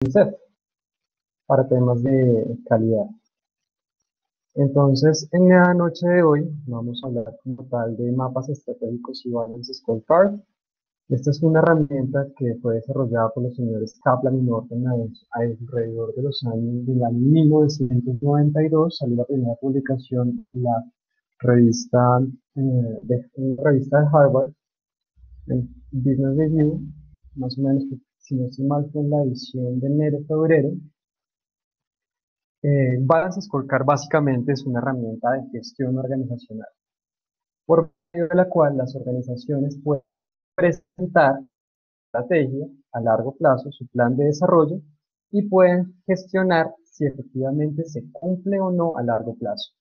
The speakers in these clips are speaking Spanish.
UNICEF para temas de calidad. Entonces, en la noche de hoy vamos a hablar como tal de mapas estratégicos y Balance Scorecard. Esta es una herramienta que fue desarrollada por los señores Kaplan y Norton alrededor de los años del año 1992. Salió la primera publicación en la revista, una revista de Harvard, en Business Review, más o menos, si no estoy mal, fue en la edición de enero-febrero. Balance Scorecard básicamente es una herramienta de gestión organizacional, por medio de la cual las organizaciones pueden presentar estrategia a largo plazo, su plan de desarrollo, y pueden gestionar si efectivamente se cumple o no a largo plazo,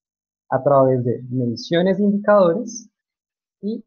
a través de mediciones de indicadores y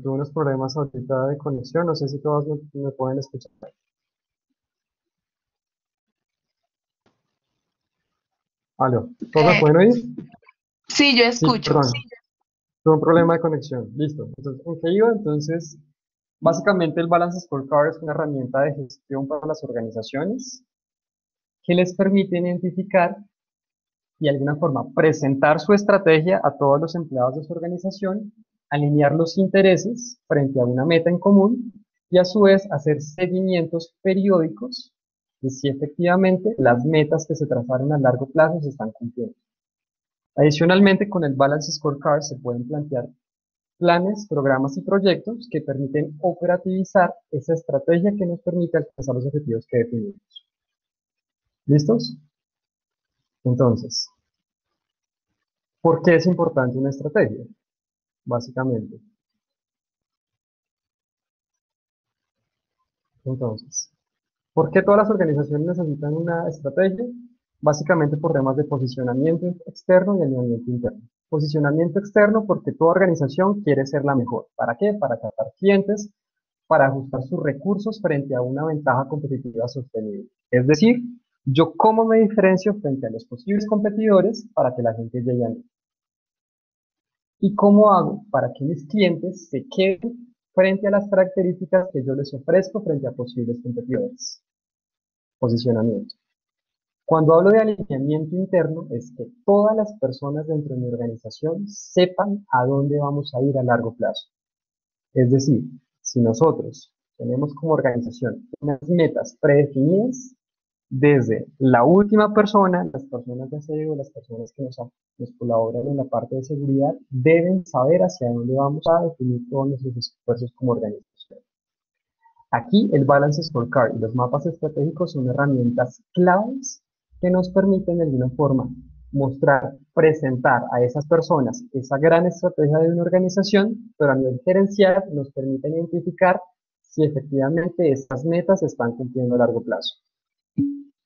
tuve unos problemas ahorita de conexión, no sé si todos me pueden escuchar. Aló, ¿todos me Eh, pueden oír? sí, yo Sí, escucho. perdón, tuve un problema de conexión, listo. Entonces, ¿en qué iba? Entonces, básicamente el Balance Scorecard es una herramienta de gestión para las organizaciones que les permite identificar y de alguna forma presentar su estrategia a todos los empleados de su organización, alinear los intereses frente a una meta en común y a su vez hacer seguimientos periódicos de si efectivamente las metas que se trazaron a largo plazo se están cumpliendo. Adicionalmente, con el Balance Scorecard se pueden plantear planes, programas y proyectos que permiten operativizar esa estrategia que nos permite alcanzar los objetivos que definimos. ¿Listos? Entonces, ¿por qué es importante una estrategia? Básicamente. Entonces, ¿Por qué todas las organizaciones necesitan una estrategia? Básicamente por temas de posicionamiento externo y alineamiento interno. Posicionamiento externo porque toda organización quiere ser la mejor. ¿Para qué? Para captar clientes, para ajustar sus recursos frente a una ventaja competitiva sostenible. Es decir, yo cómo me diferencio frente a los posibles competidores para que la gente llegue a mí. ¿Y cómo hago para que mis clientes se queden frente a las características que yo les ofrezco frente a posibles competidores? Posicionamiento. Cuando hablo de alineamiento interno, es que todas las personas dentro de mi organización sepan a dónde vamos a ir a largo plazo. Es decir, si nosotros tenemos como organización unas metas predefinidas, desde la última persona, las personas de aseo, las personas que nos colaboran en la parte de seguridad, deben saber hacia dónde vamos a definir todos nuestros esfuerzos como organización. Aquí el Balance Scorecard y los mapas estratégicos son herramientas claves que nos permiten de alguna forma mostrar, presentar a esas personas esa gran estrategia de una organización, pero a nivel gerencial nos permiten identificar si efectivamente estas metas se están cumpliendo a largo plazo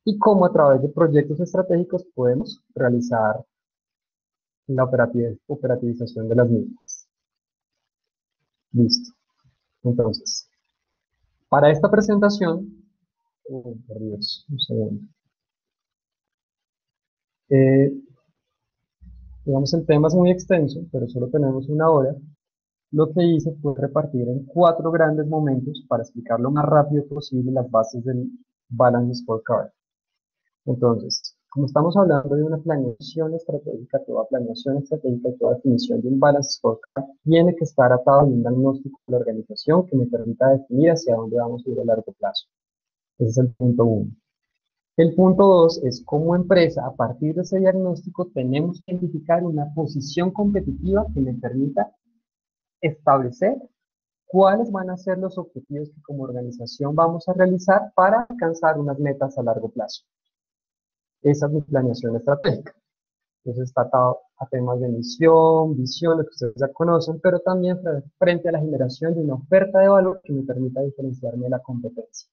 y cómo a través de proyectos estratégicos podemos realizar la operativización de las mismas. Listo. Entonces, para esta presentación, por Dios, un segundo. Eh, digamos, el tema es muy extenso, pero solo tenemos una hora. Lo que hice fue repartir en 4 grandes momentos para explicar lo más rápido posible las bases del Balance Scorecard. Entonces, como estamos hablando de una planeación estratégica, toda planeación estratégica y toda definición de un Balance Scorecard tiene que estar atado a un diagnóstico de la organización que me permita definir hacia dónde vamos a ir a largo plazo. Ese es el punto 1. El punto 2 es como empresa, a partir de ese diagnóstico, tenemos que identificar una posición competitiva que me permita establecer cuáles van a ser los objetivos que como organización vamos a realizar para alcanzar unas metas a largo plazo. Esa es mi planeación estratégica. Entonces está atado a temas de misión, visión, lo que ustedes ya conocen, pero también frente a la generación de una oferta de valor que me permita diferenciarme de la competencia.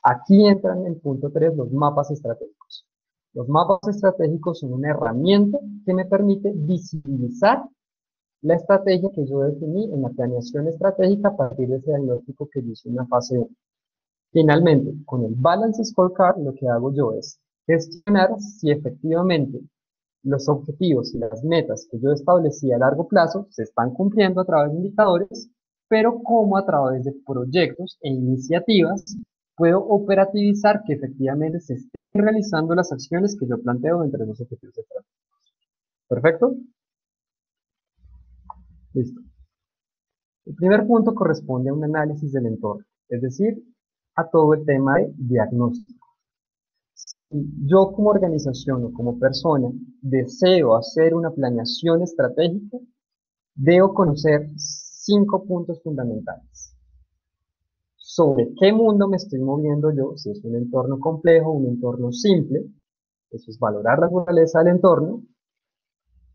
Aquí entran en el punto 3 los mapas estratégicos. Los mapas estratégicos son una herramienta que me permite visibilizar la estrategia que yo definí en la planeación estratégica a partir de ese diagnóstico que yo hice en la fase 1. Finalmente, con el Balance Scorecard, lo que hago yo es gestionar si efectivamente los objetivos y las metas que yo establecí a largo plazo se están cumpliendo a través de indicadores, pero cómo a través de proyectos e iniciativas puedo operativizar que efectivamente se estén realizando las acciones que yo planteo entre los objetivos estratégicos. ¿Perfecto? Listo. El primer punto corresponde a un análisis del entorno, es decir, a todo el tema de diagnóstico. Si yo como organización o como persona deseo hacer una planeación estratégica, debo conocer 5 puntos fundamentales. Sobre qué mundo me estoy moviendo yo, si es un entorno complejo o un entorno simple, eso es valorar la naturaleza del entorno.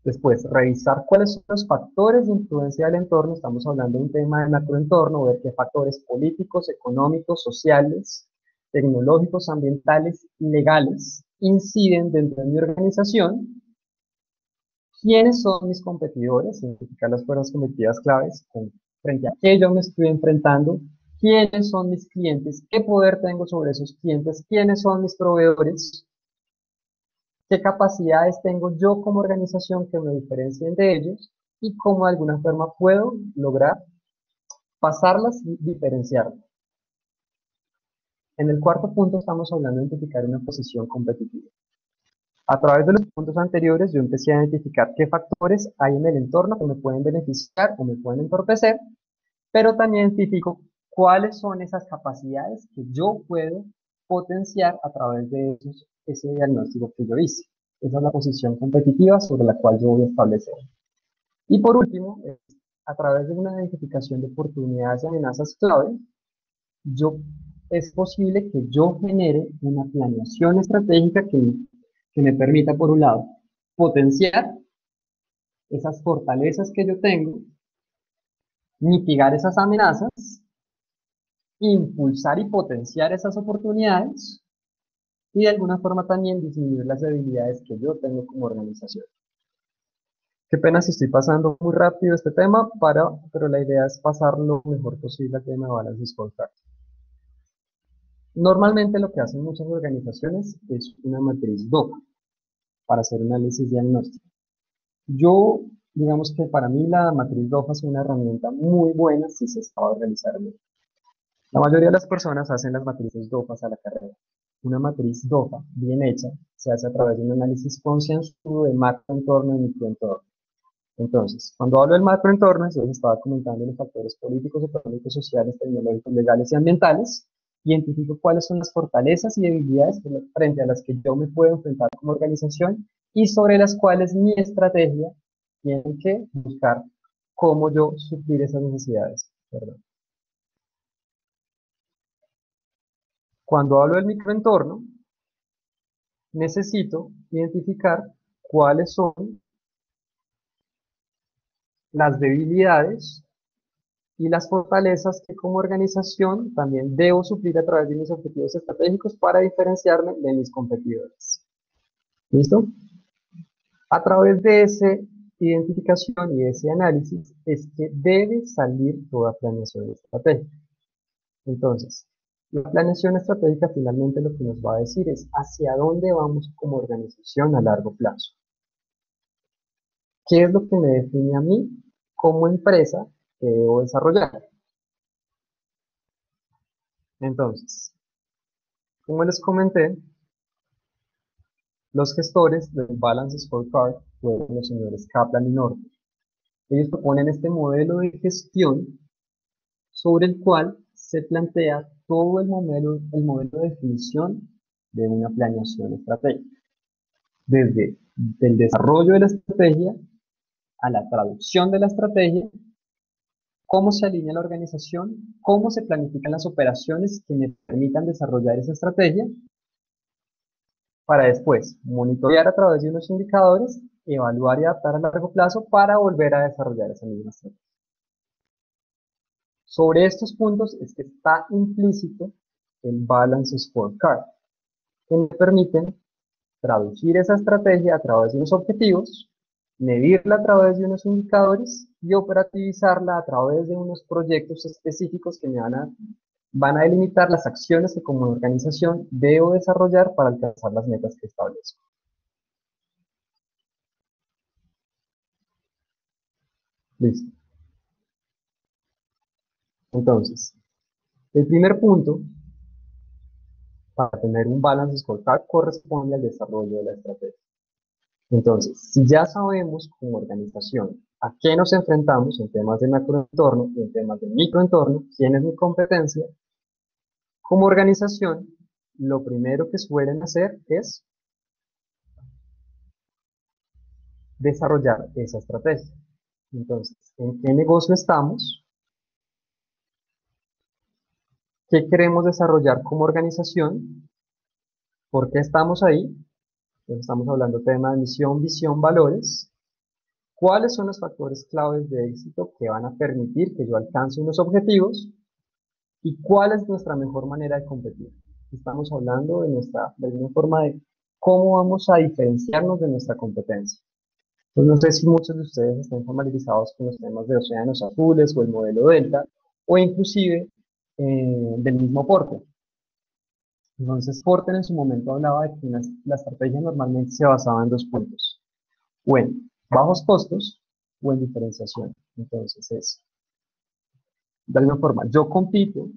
Después, revisar cuáles son los factores de influencia del entorno, estamos hablando de un tema de macroentorno, ver qué factores políticos, económicos, sociales, tecnológicos, ambientales, legales inciden dentro de mi organización. ¿Quiénes son mis competidores? Identificar las fuerzas competitivas claves frente a qué yo me estoy enfrentando. ¿Quiénes son mis clientes? ¿Qué poder tengo sobre esos clientes? ¿Quiénes son mis proveedores? ¿Qué capacidades tengo yo como organización que me diferencien de ellos? Y cómo de alguna forma puedo lograr pasarlas y diferenciarlas. En el cuarto punto estamos hablando de identificar una posición competitiva. A través de los puntos anteriores yo empecé a identificar qué factores hay en el entorno que me pueden beneficiar o me pueden entorpecer, pero también identifico cuáles son esas capacidades que yo puedo potenciar a través de ese diagnóstico que yo hice. Esa es la posición competitiva sobre la cual yo voy a establecer. Y por último, a través de una identificación de oportunidades y amenazas clave, es posible que yo genere una planeación estratégica que me permita, por un lado, potenciar esas fortalezas que yo tengo, mitigar esas amenazas impulsar y potenciar esas oportunidades y de alguna forma también disminuir las debilidades que yo tengo como organización. Qué pena si estoy pasando muy rápido este tema, pero la idea es pasar lo mejor posible al tema de Balance Scorecard. Normalmente lo que hacen muchas organizaciones es una matriz DOPA para hacer un análisis diagnóstico. Yo, digamos que para mí la matriz DOPA es una herramienta muy buena si se sabe realizar bien. La mayoría de las personas hacen las matrices DOPA a la carrera. Una matriz DOPA bien hecha se hace a través de un análisis concienzudo de macroentorno y microentorno. Entonces, cuando hablo del macroentorno, yo les estaba comentando los factores políticos, económicos, sociales, tecnológicos, legales y ambientales. Identifico cuáles son las fortalezas y debilidades frente a las que yo me puedo enfrentar como organización y sobre las cuales mi estrategia tiene que buscar cómo yo suplir esas necesidades. Perdón. Cuando hablo del microentorno, necesito identificar cuáles son las debilidades y las fortalezas que como organización también debo suplir a través de mis objetivos estratégicos para diferenciarme de mis competidores. ¿Listo? A través de esa identificación y ese análisis es que debe salir toda planeación estratégica. Entonces, la planeación estratégica finalmente lo que nos va a decir es hacia dónde vamos como organización a largo plazo. ¿Qué es lo que me define a mí como empresa que debo desarrollar? Entonces, como les comenté, los gestores del Balance Scorecard fueron los señores Kaplan y Norton. Ellos proponen este modelo de gestión sobre el cual se plantea todo el modelo de definición de una planeación estratégica. Desde el desarrollo de la estrategia a la traducción de la estrategia, cómo se alinea la organización, cómo se planifican las operaciones que me permitan desarrollar esa estrategia, para después monitorear a través de unos indicadores, evaluar y adaptar a largo plazo para volver a desarrollar esa misma estrategia. Sobre estos puntos es que está implícito el Balance Scorecard, que me permiten traducir esa estrategia a través de unos objetivos, medirla a través de unos indicadores y operativizarla a través de unos proyectos específicos que me van a delimitar las acciones que como organización debo desarrollar para alcanzar las metas que establezco. Listo. Entonces, el primer punto para tener un balance scorecard corresponde al desarrollo de la estrategia. Entonces, si ya sabemos como organización a qué nos enfrentamos en temas de macroentorno y en temas de microentorno, quién es mi competencia, como organización, lo primero que suelen hacer es desarrollar esa estrategia. Entonces, ¿en qué negocio estamos? ¿Qué queremos desarrollar como organización? ¿Por qué estamos ahí? Entonces, estamos hablando de tema de misión, visión, valores. ¿Cuáles son los factores claves de éxito que van a permitir que yo alcance unos objetivos? ¿Y cuál es nuestra mejor manera de competir? Estamos hablando de alguna forma de cómo vamos a diferenciarnos de nuestra competencia. Pues no sé si muchos de ustedes están familiarizados con los temas de océanos azules o el modelo Delta, o inclusive del mismo Porter. Entonces, Porter en su momento hablaba de que la estrategia normalmente se basaba en dos puntos, o en bajos costos o en diferenciación. Entonces, de alguna forma, yo compito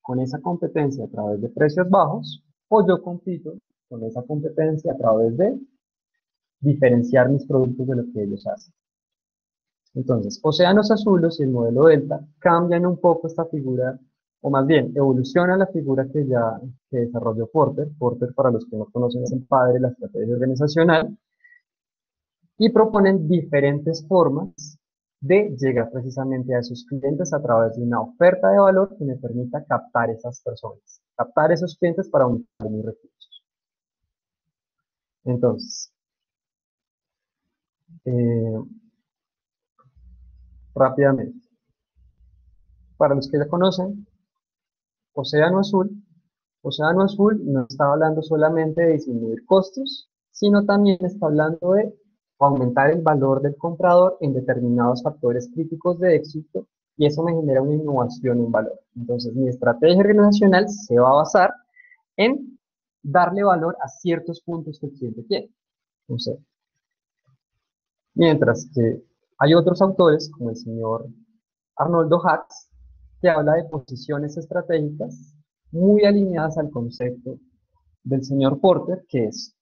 con esa competencia a través de precios bajos, o yo compito con esa competencia a través de diferenciar mis productos de lo que ellos hacen. Entonces, océanos azules y el modelo Delta cambian un poco esta figura, o más bien, evoluciona la figura que desarrolló Porter. Porter, para los que no conocen, es el padre de la estrategia organizacional, y proponen diferentes formas de llegar precisamente a esos clientes a través de una oferta de valor que me permita captar esas personas, captar esos clientes para aumentar mis recursos. Entonces, eh, rápidamente, para los que ya conocen, Océano Azul. Océano Azul no está hablando solamente de disminuir costos, sino también está hablando de aumentar el valor del comprador en determinados factores críticos de éxito y eso me genera una innovación en valor. Entonces, mi estrategia organizacional se va a basar en darle valor a ciertos puntos que el cliente quiere. Entonces, mientras que hay otros autores, como el señor Arnoldo Hacks, que habla de posiciones estratégicas muy alineadas al concepto del señor Porter, que es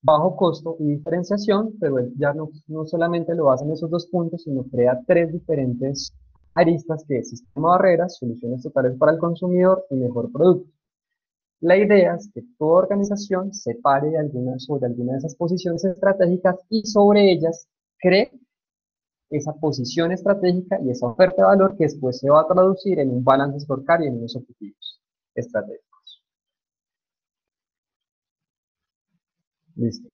bajo costo y diferenciación, pero él ya no solamente lo basa en esos dos puntos, sino crea tres diferentes aristas que es sistema de barreras, soluciones totales para el consumidor y mejor producto. La idea es que toda organización se pare sobre alguna de esas posiciones estratégicas y sobre ellas cree esa posición estratégica y esa oferta de valor que después se va a traducir en un balance scorecard y en unos objetivos estratégicos. Listo.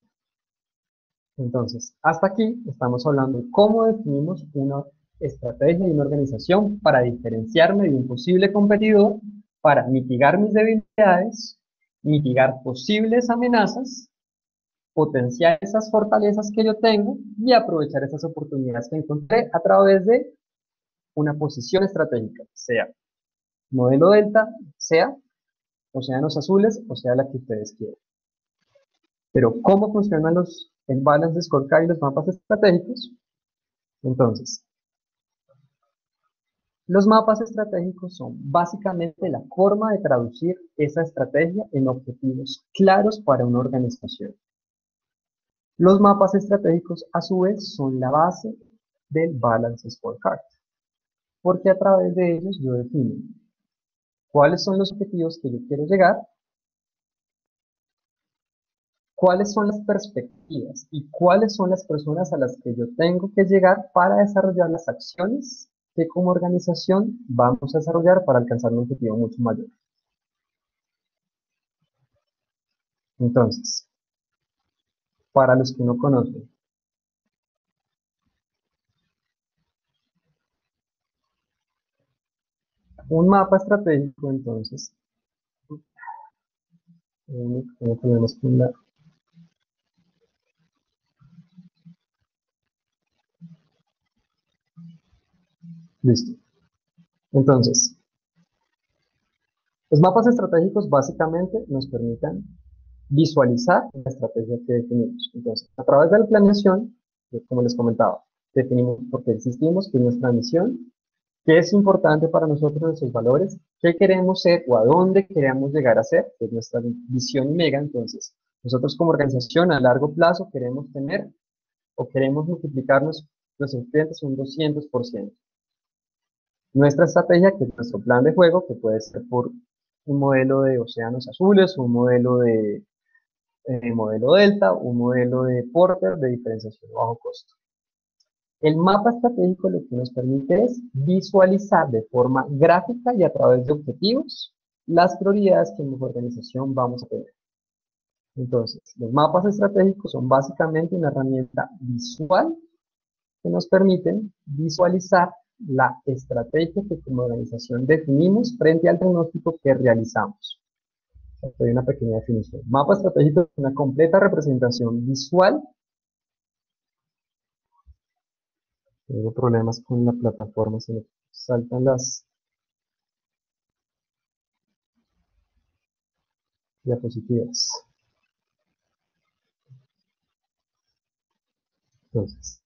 Entonces, hasta aquí estamos hablando de cómo definimos una estrategia y una organización para diferenciarme de un posible competidor, para mitigar mis debilidades, mitigar posibles amenazas, potenciar esas fortalezas que yo tengo y aprovechar esas oportunidades que encontré a través de una posición estratégica, sea modelo delta, sea océanos azules o sea la que ustedes quieran. Pero ¿cómo funcionan el balance scorecard y los mapas estratégicos? Entonces, los mapas estratégicos son básicamente la forma de traducir esa estrategia en objetivos claros para una organización. Los mapas estratégicos, a su vez, son la base del Balance Scorecard, porque a través de ellos yo defino cuáles son los objetivos que yo quiero llegar, cuáles son las perspectivas y cuáles son las personas a las que yo tengo que llegar para desarrollar las acciones que como organización vamos a desarrollar para alcanzar un objetivo mucho mayor. Entonces, para los que no conocen, un mapa estratégico, entonces, tenemos listo. Entonces, los mapas estratégicos básicamente nos permiten visualizar la estrategia que definimos. Entonces, a través de la planeación, como les comentaba, definimos por qué existimos, qué es nuestra misión, qué es importante para nosotros, nuestros valores, qué queremos ser o a dónde queremos llegar a ser, que es nuestra visión mega. Entonces, nosotros como organización a largo plazo queremos tener o queremos multiplicarnos nuestros clientes un 200%. Nuestra estrategia, que es nuestro plan de juego, que puede ser por un modelo de océanos azules, un modelo de modelo delta, un modelo de Porter de diferenciación bajo costo. El mapa estratégico lo que nos permite es visualizar de forma gráfica y a través de objetivos las prioridades que en nuestra organización vamos a tener. Entonces, los mapas estratégicos son básicamente una herramienta visual que nos permiten visualizar la estrategia que como organización definimos frente al diagnóstico que realizamos. Aquí hay una pequeña definición. Mapa estratégico es una completa representación visual. Tengo problemas con la plataforma, se me saltan las diapositivas. Entonces,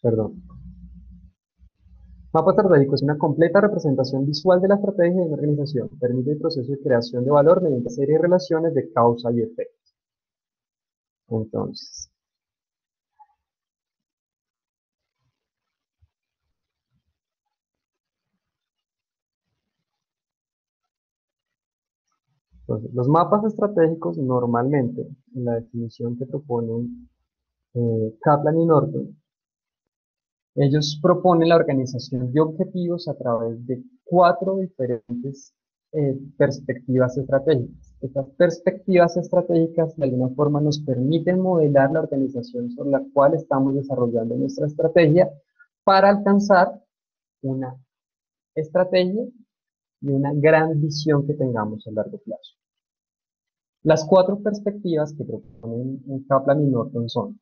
perdón. Mapa estratégico es una completa representación visual de la estrategia de una organización. Permite el proceso de creación de valor mediante una serie de relaciones de causa y efecto. Entonces, los mapas estratégicos normalmente, en la definición que proponen Kaplan y Norton, ellos proponen la organización de objetivos a través de 4 diferentes perspectivas estratégicas. Estas perspectivas estratégicas de alguna forma nos permiten modelar la organización sobre la cual estamos desarrollando nuestra estrategia para alcanzar una estrategia y una gran visión que tengamos a largo plazo. Las cuatro perspectivas que proponen Kaplan y Norton son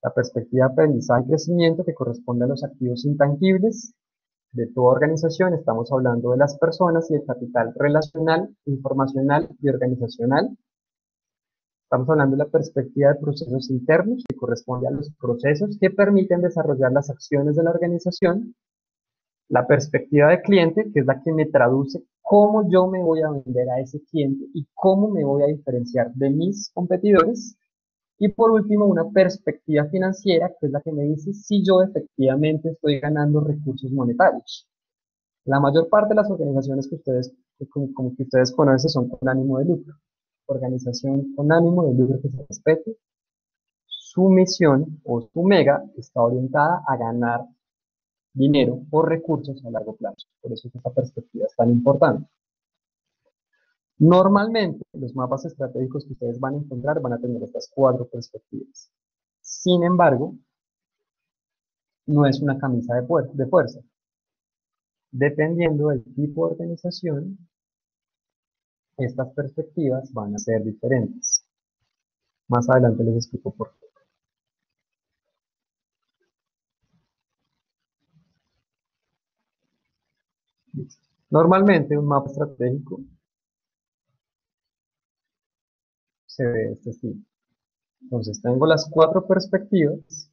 la perspectiva de aprendizaje y crecimiento, que corresponde a los activos intangibles de toda organización. Estamos hablando de las personas y el capital relacional, informacional y organizacional. Estamos hablando de la perspectiva de procesos internos, que corresponde a los procesos que permiten desarrollar las acciones de la organización. La perspectiva de cliente, que es la que me traduce cómo yo me voy a vender a ese cliente y cómo me voy a diferenciar de mis competidores. Y por último, una perspectiva financiera, que es la que me dice si yo efectivamente estoy ganando recursos monetarios. La mayor parte de las organizaciones que ustedes, como que ustedes conocen, son con ánimo de lucro. Organización con ánimo de lucro que se respete. Su misión o su mega está orientada a ganar dinero o recursos a largo plazo. Por eso esta perspectiva es tan importante. Normalmente, los mapas estratégicos que ustedes van a encontrar van a tener estas cuatro perspectivas. Sin embargo, no es una camisa de fuerza. Dependiendo del tipo de organización, estas perspectivas van a ser diferentes. Más adelante les explico por qué. Normalmente, un mapa estratégico se ve de este estilo. Entonces, tengo las cuatro perspectivas.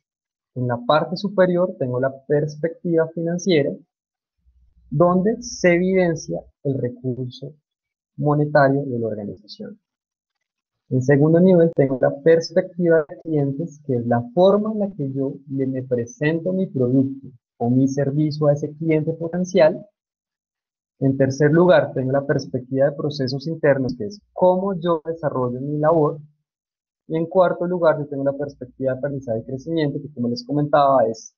En la parte superior tengo la perspectiva financiera, donde se evidencia el recurso monetario de la organización. En segundo nivel tengo la perspectiva de clientes, que es la forma en la que yo me presento mi producto o mi servicio a ese cliente potencial. En tercer lugar tengo la perspectiva de procesos internos, que es cómo yo desarrollo mi labor. Y en cuarto lugar yo tengo la perspectiva de aprendizaje y crecimiento, que como les comentaba es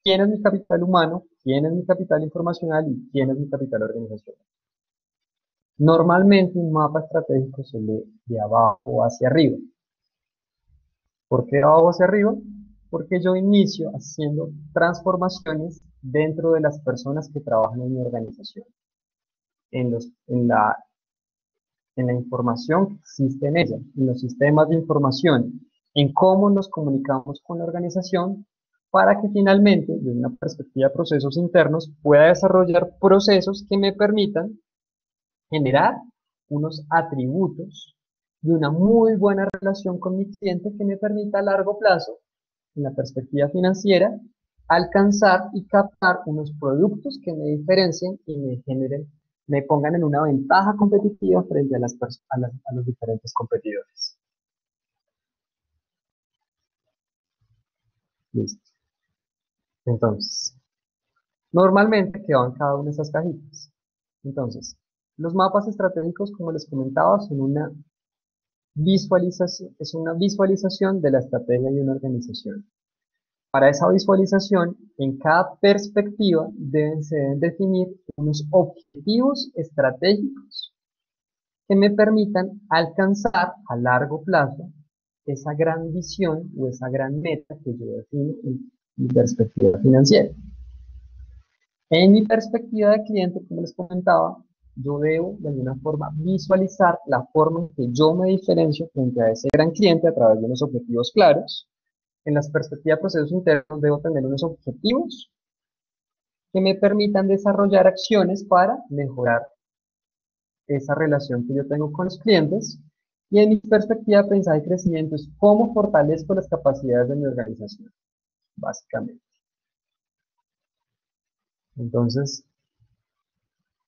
quién es mi capital humano, quién es mi capital informacional y quién es mi capital organizacional. Normalmente un mapa estratégico se lee de abajo hacia arriba. ¿Por qué de abajo hacia arriba? Porque yo inicio haciendo transformaciones dentro de las personas que trabajan en mi organización, en la información que existe en ella, en los sistemas de información, en cómo nos comunicamos con la organización, para que finalmente, desde una perspectiva de procesos internos, pueda desarrollar procesos que me permitan generar unos atributos de una muy buena relación con mi cliente que me permita a largo plazo, en la perspectiva financiera, alcanzar y captar unos productos que me diferencien y me generen, me pongan en una ventaja competitiva frente a los diferentes competidores. Listo. Entonces, normalmente, ¿qué van cada una de esas cajitas? Entonces, los mapas estratégicos, como les comentaba, son es una visualización de la estrategia de una organización. Para esa visualización, en cada perspectiva se deben definir unos objetivos estratégicos que me permitan alcanzar a largo plazo esa gran visión o esa gran meta que yo defino en mi perspectiva financiera. En mi perspectiva de cliente, como les comentaba, yo debo de alguna forma visualizar la forma en que yo me diferencio frente a ese gran cliente a través de unos objetivos claros. En las perspectivas de procesos internos debo tener unos objetivos que me permitan desarrollar acciones para mejorar esa relación que yo tengo con los clientes. Y en mi perspectiva de aprendizaje y crecimiento es cómo fortalezco las capacidades de mi organización, básicamente. Entonces,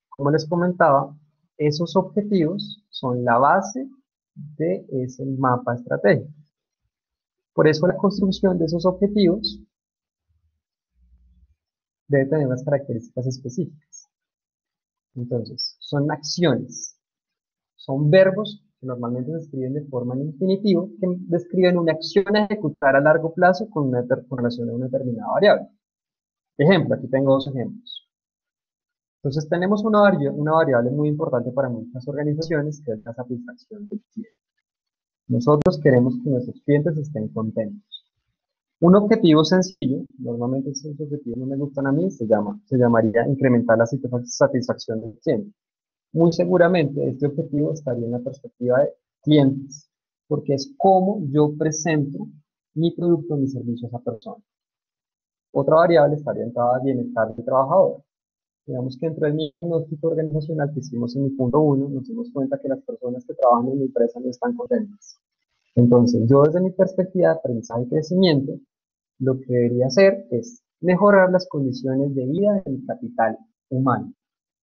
como les comentaba, esos objetivos son la base de ese mapa estratégico. Por eso la construcción de esos objetivos debe tener unas características específicas. Entonces, son acciones, son verbos que normalmente se escriben de forma en infinitivo, que describen una acción a ejecutar a largo plazo con relación a una determinada variable. Ejemplo, aquí tengo dos ejemplos. Entonces tenemos una variable muy importante para muchas organizaciones, que es la satisfacción del cliente. Nosotros queremos que nuestros clientes estén contentos. Un objetivo sencillo, normalmente esos objetivos no me gustan a mí, se llamaría incrementar la satisfacción del cliente. Muy seguramente este objetivo estaría en la perspectiva de clientes, porque es cómo yo presento mi producto o mi servicio a esa persona. Otra variable está orientada al bienestar del trabajador. Digamos que dentro de mi diagnóstico organizacional que hicimos en mi punto uno, nos dimos cuenta que las personas que trabajan en mi empresa no están contentas. Entonces, yo desde mi perspectiva de aprendizaje y crecimiento, lo que debería hacer es mejorar las condiciones de vida del capital humano.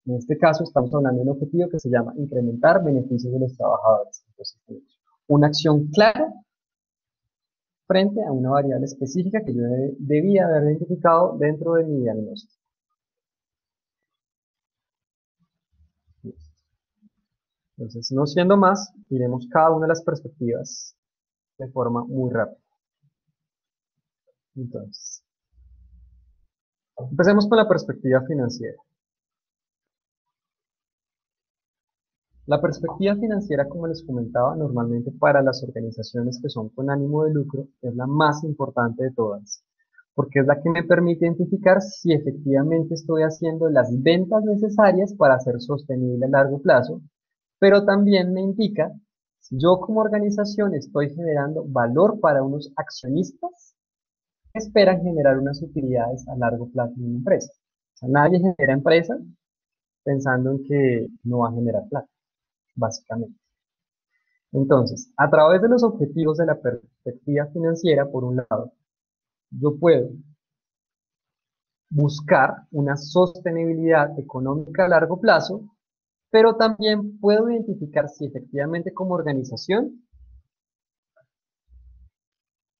En este caso, estamos hablando de un objetivo que se llama incrementar beneficios de los trabajadores. Entonces, tenemos una acción clara frente a una variable específica que yo debía haber identificado dentro de mi diagnóstico. Entonces, no siendo más, iremos cada una de las perspectivas de forma muy rápida. Entonces, empecemos con la perspectiva financiera. La perspectiva financiera, como les comentaba, normalmente para las organizaciones que son con ánimo de lucro es la más importante de todas, porque es la que me permite identificar si efectivamente estoy haciendo las ventas necesarias para ser sostenible a largo plazo, pero también me indica si yo como organización estoy generando valor para unos accionistas que esperan generar unas utilidades a largo plazo en una empresa. O sea, nadie genera empresa pensando en que no va a generar plata, básicamente. Entonces, a través de los objetivos de la perspectiva financiera, por un lado, yo puedo buscar una sostenibilidad económica a largo plazo, pero también puedo identificar si efectivamente como organización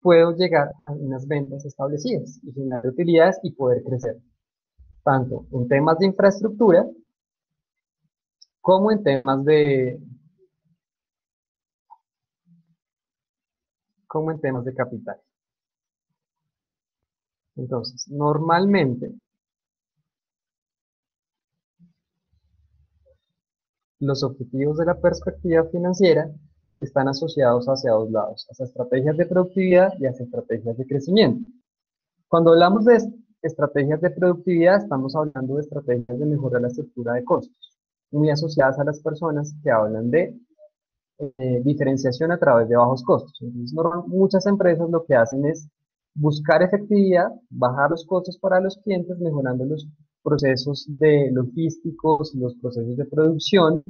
puedo llegar a unas ventas establecidas y generar utilidades y poder crecer, tanto en temas de infraestructura como en temas de capital. Entonces, normalmente los objetivos de la perspectiva financiera están asociados hacia dos lados, hacia estrategias de productividad y hacia estrategias de crecimiento. Cuando hablamos de estrategias de productividad, estamos hablando de estrategias de mejorar la estructura de costos, muy asociadas a las personas que hablan de diferenciación a través de bajos costos. Entonces, muchas empresas lo que hacen es buscar efectividad, bajar los costos para los clientes, mejorando los procesos de logísticos, los procesos de producción,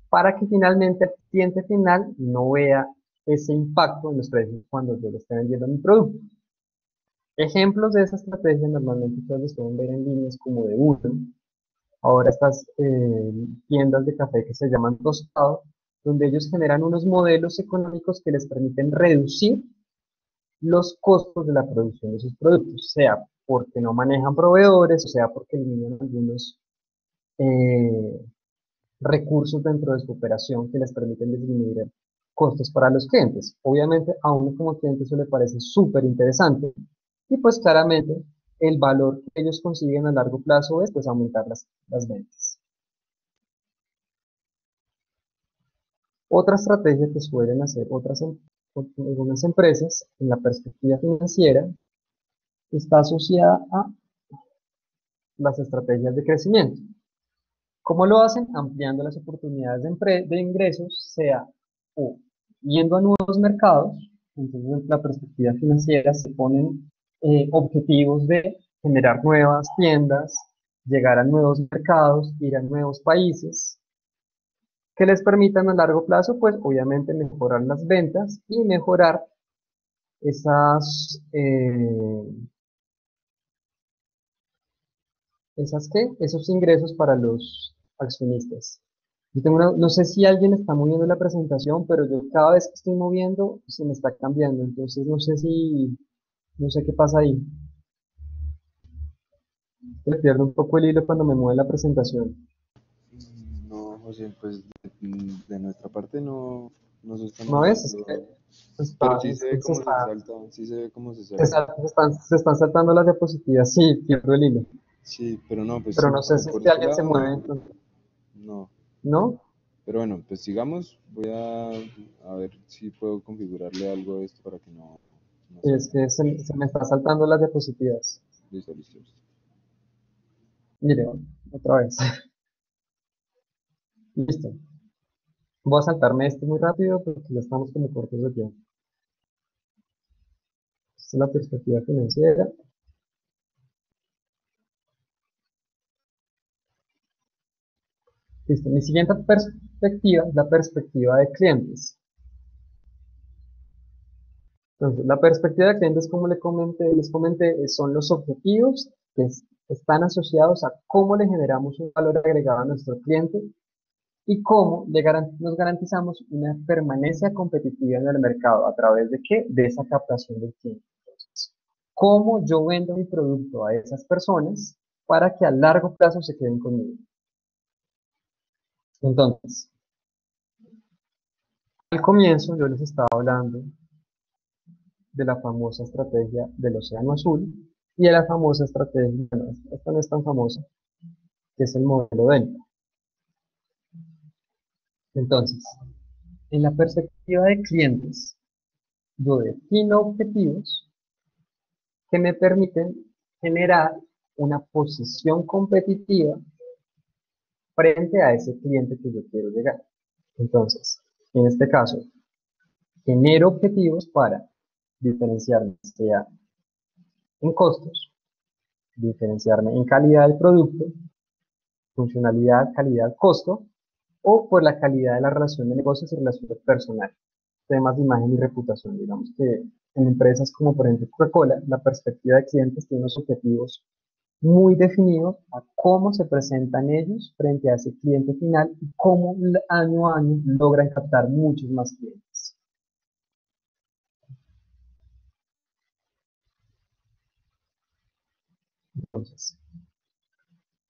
para que finalmente el cliente final no vea ese impacto en los precios cuando yo le esté vendiendo mi producto. Ejemplos de esa estrategia normalmente ustedes los pueden ver en líneas como de uno. Ahora estas tiendas de café que se llaman Tostado, donde ellos generan unos modelos económicos que les permiten reducir los costos de la producción de sus productos, sea porque no manejan proveedores, o sea porque eliminan algunos eh, recursos dentro de su operación que les permiten disminuir costos para los clientes. Obviamente a uno como cliente eso le parece súper interesante y pues claramente el valor que ellos consiguen a largo plazo es pues aumentar las ventas. Otra estrategia que suelen hacer algunas empresas en la perspectiva financiera está asociada a las estrategias de crecimiento. ¿Cómo lo hacen? Ampliando las oportunidades de ingresos, sea o yendo a nuevos mercados. Entonces, en la perspectiva financiera se ponen objetivos de generar nuevas tiendas, llegar a nuevos mercados, ir a nuevos países, que les permitan a largo plazo, pues obviamente mejorar las ventas y mejorar esas, esos ingresos para los accionistas. No sé si alguien está moviendo la presentación, pero yo cada vez que estoy moviendo se me está cambiando, entonces no sé qué pasa ahí. Me pierdo un poco el hilo cuando me mueve la presentación. No, José, pues de nuestra parte no se están ¿No ves? Es que moviendo, pero sí se es ve que cómo se salta, sí se ve cómo se salta. se están saltando las diapositivas, sí, pierdo el hilo. Sí, pero no, pues Pero no sé si es por que este alguien se lado, mueve, entonces, no. ¿no? Pero bueno, pues sigamos, a ver si puedo configurarle algo a esto para que no No Y sé. es que se me está saltando las diapositivas. Listo, listo, listo. Mire, otra vez. Listo. Voy a saltarme este muy rápido porque ya estamos como cortos de tiempo. Esta es la perspectiva financiera. Listo. Mi siguiente perspectiva es la perspectiva de clientes. Entonces, la perspectiva de clientes, como les comenté, son los objetivos que están asociados a cómo le generamos un valor agregado a nuestro cliente y cómo nos garantizamos una permanencia competitiva en el mercado. ¿A través de qué? De esa captación del cliente. Entonces, ¿cómo yo vendo mi producto a esas personas para que a largo plazo se queden conmigo? Entonces, al comienzo yo les estaba hablando de la famosa estrategia del océano azul y de la famosa estrategia, bueno, esta no es tan famosa, que es el modelo Delta. Entonces, en la perspectiva de clientes, yo defino objetivos que me permiten generar una posición competitiva frente a ese cliente que yo quiero llegar. Entonces, en este caso, genero objetivos para diferenciarme, sea en costos, diferenciarme en calidad del producto, funcionalidad, calidad, costo, o por la calidad de la relación de negocios y relaciones personales, temas de imagen y reputación. Digamos que en empresas como por ejemplo Coca-Cola, la perspectiva de clientes tiene unos objetivos muy definidos a cómo se presentan ellos frente a ese cliente final y cómo año a año logran captar muchos más clientes. Entonces,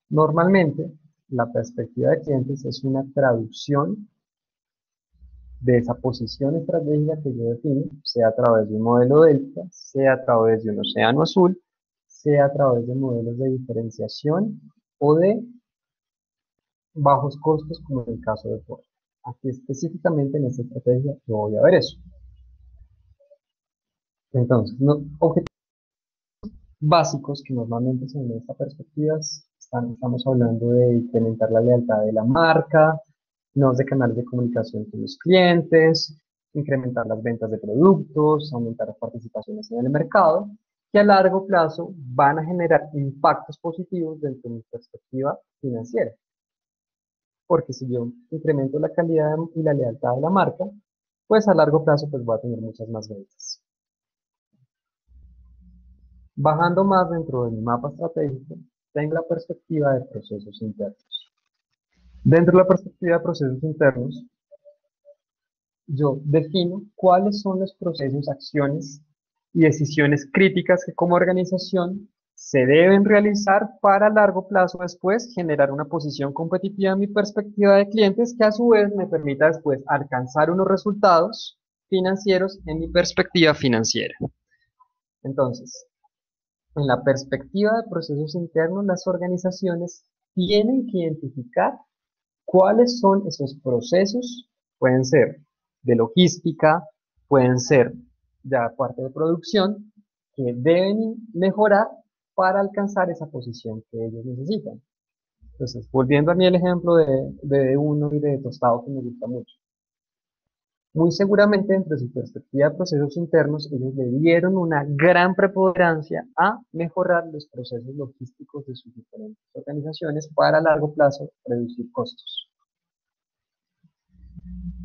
normalmente la perspectiva de clientes es una traducción de esa posición estratégica que yo defino, sea a través de un modelo delta, sea a través de un océano azul, sea a través de modelos de diferenciación o de bajos costos, como en el caso de Ford. Aquí específicamente en esta estrategia yo voy a ver eso. Entonces, objetivos básicos que normalmente son de esta perspectiva estamos hablando de incrementar la lealtad de la marca, nodos de canales de comunicación con los clientes, incrementar las ventas de productos, aumentar las participaciones en el mercado, que a largo plazo van a generar impactos positivos dentro de mi perspectiva financiera. Porque si yo incremento la calidad y la lealtad de la marca, pues a largo plazo pues voy a tener muchas más ventas. Bajando más dentro de mi mapa estratégico, tengo la perspectiva de procesos internos. Dentro de la perspectiva de procesos internos, yo defino cuáles son los procesos, acciones y decisiones críticas que como organización se deben realizar para a largo plazo después generar una posición competitiva en mi perspectiva de clientes que a su vez me permita después alcanzar unos resultados financieros en mi perspectiva financiera. Entonces, en la perspectiva de procesos internos, las organizaciones tienen que identificar cuáles son esos procesos, pueden ser de logística, pueden ser ya parte de producción, que deben mejorar para alcanzar esa posición que ellos necesitan. Entonces, volviendo a mí el ejemplo de uno y de tostado que me gusta mucho. Muy seguramente, entre su perspectiva de procesos internos, ellos le dieron una gran preponderancia a mejorar los procesos logísticos de sus diferentes organizaciones para a largo plazo reducir costos.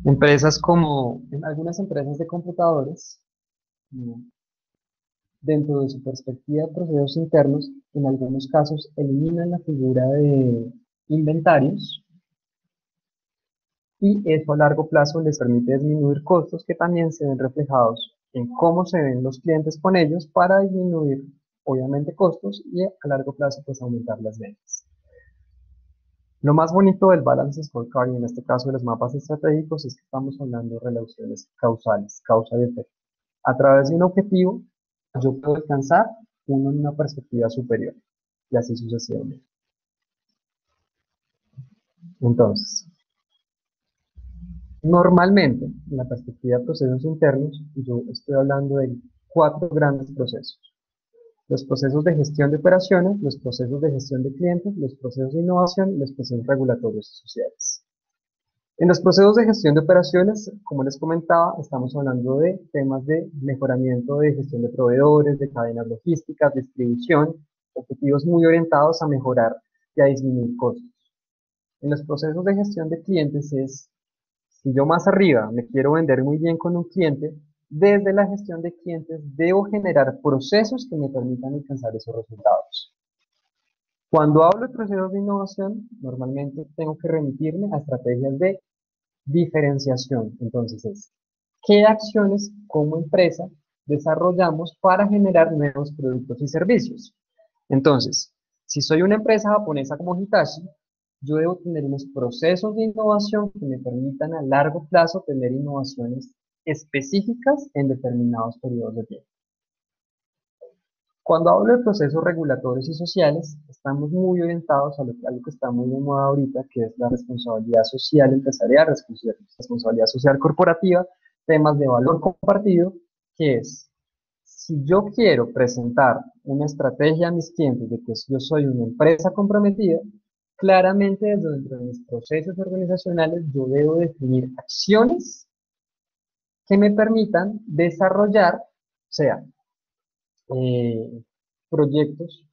Empresas como, en algunas empresas de computadores, dentro de su perspectiva de procesos internos, en algunos casos eliminan la figura de inventarios y eso a largo plazo les permite disminuir costos que también se ven reflejados en cómo se ven los clientes con ellos para disminuir obviamente costos y a largo plazo pues aumentar las ventas. Lo más bonito del Balance Scorecard y en este caso de los mapas estratégicos es que estamos hablando de relaciones causales, causa y efecto. A través de un objetivo yo puedo alcanzar uno en una perspectiva superior y así sucesivamente. Entonces, normalmente, en la perspectiva de procesos internos, yo estoy hablando del cuatro grandes procesos: los procesos de gestión de operaciones, los procesos de gestión de clientes, los procesos de innovación y los procesos regulatorios y sociales. En los procesos de gestión de operaciones, como les comentaba, estamos hablando de temas de mejoramiento de gestión de proveedores, de cadenas logísticas, distribución, objetivos muy orientados a mejorar y a disminuir costos. En los procesos de gestión de clientes es, si yo más arriba me quiero vender muy bien con un cliente, desde la gestión de clientes debo generar procesos que me permitan alcanzar esos resultados. Cuando hablo de procesos de innovación, normalmente tengo que remitirme a estrategias de diferenciación. Entonces es, ¿qué acciones como empresa desarrollamos para generar nuevos productos y servicios? Entonces, si soy una empresa japonesa como Hitachi, yo debo tener unos procesos de innovación que me permitan a largo plazo tener innovaciones específicas en determinados periodos de tiempo. Cuando hablo de procesos regulatorios y sociales, estamos muy orientados a lo que está muy de moda ahorita, que es la responsabilidad social empresarial, responsabilidad social corporativa, temas de valor compartido, que es, si yo quiero presentar una estrategia a mis clientes de que yo soy una empresa comprometida, claramente desde dentro de mis procesos organizacionales yo debo definir acciones que me permitan desarrollar, o sea, eh, proyectos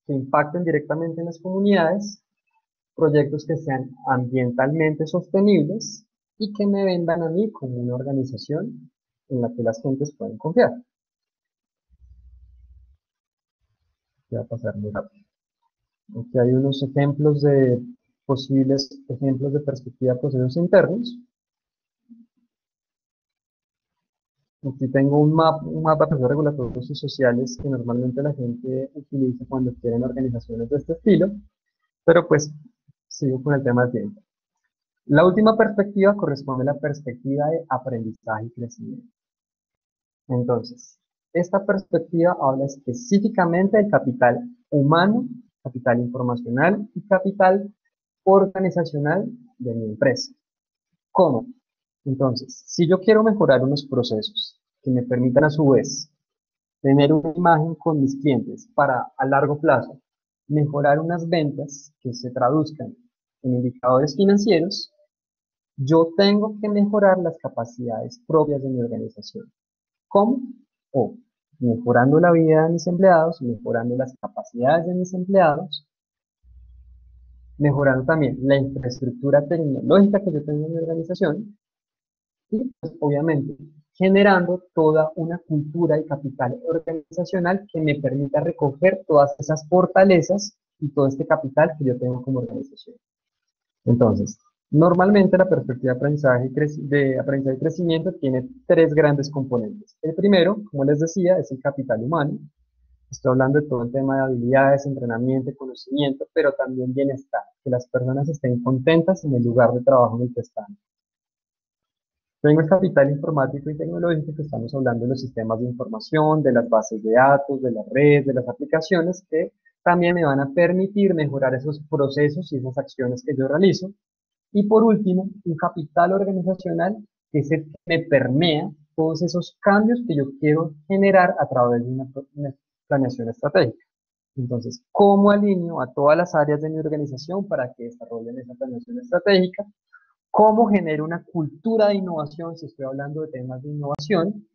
que impacten directamente en las comunidades, proyectos que sean ambientalmente sostenibles y que me vendan a mí como una organización en la que las gentes pueden confiar. Voy a pasar muy rápido. Aquí hay unos ejemplos de posibles ejemplos de perspectiva de procesos internos. Aquí tengo un mapa de procesos regulatorios y sociales que normalmente la gente utiliza cuando quieren organizaciones de este estilo, pero pues sigo con el tema del tiempo. La última perspectiva corresponde a la perspectiva de aprendizaje y crecimiento. Entonces, esta perspectiva habla específicamente del capital humano, capital informacional y capital organizacional de mi empresa. ¿Cómo? Entonces, si yo quiero mejorar unos procesos que me permitan a su vez tener una imagen con mis clientes para a largo plazo mejorar unas ventas que se traduzcan en indicadores financieros, yo tengo que mejorar las capacidades propias de mi organización. ¿Cómo? O mejorando la vida de mis empleados, mejorando las capacidades de mis empleados, mejorando también la infraestructura tecnológica que yo tengo en mi organización y, pues, obviamente, generando toda una cultura y capital organizacional que me permita recoger todas esas fortalezas y todo este capital que yo tengo como organización. Entonces, normalmente la perspectiva de aprendizaje y crecimiento tiene tres grandes componentes. El primero, como les decía, es el capital humano. Estoy hablando de todo el tema de habilidades, entrenamiento, conocimiento, pero también bienestar, que las personas estén contentas en el lugar de trabajo en el que están. Tengo el capital informático y tecnológico, que estamos hablando de los sistemas de información, de las bases de datos, de las redes, de las aplicaciones, que también me van a permitir mejorar esos procesos y esas acciones que yo realizo. Y por último, un capital organizacional, que es el que me permea todos esos cambios que yo quiero generar a través de una planeación estratégica. Entonces, ¿cómo alineo a todas las áreas de mi organización para que desarrollen esa planeación estratégica? ¿Cómo genero una cultura de innovación si estoy hablando de temas de innovación?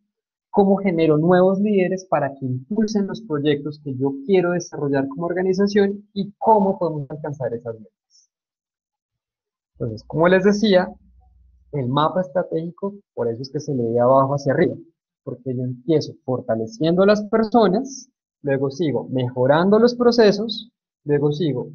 ¿Cómo genero nuevos líderes para que impulsen los proyectos que yo quiero desarrollar como organización? ¿Y cómo podemos alcanzar esas metas? Entonces, como les decía, el mapa estratégico, por eso es que se lee de abajo hacia arriba, porque yo empiezo fortaleciendo a las personas, luego sigo mejorando los procesos, luego sigo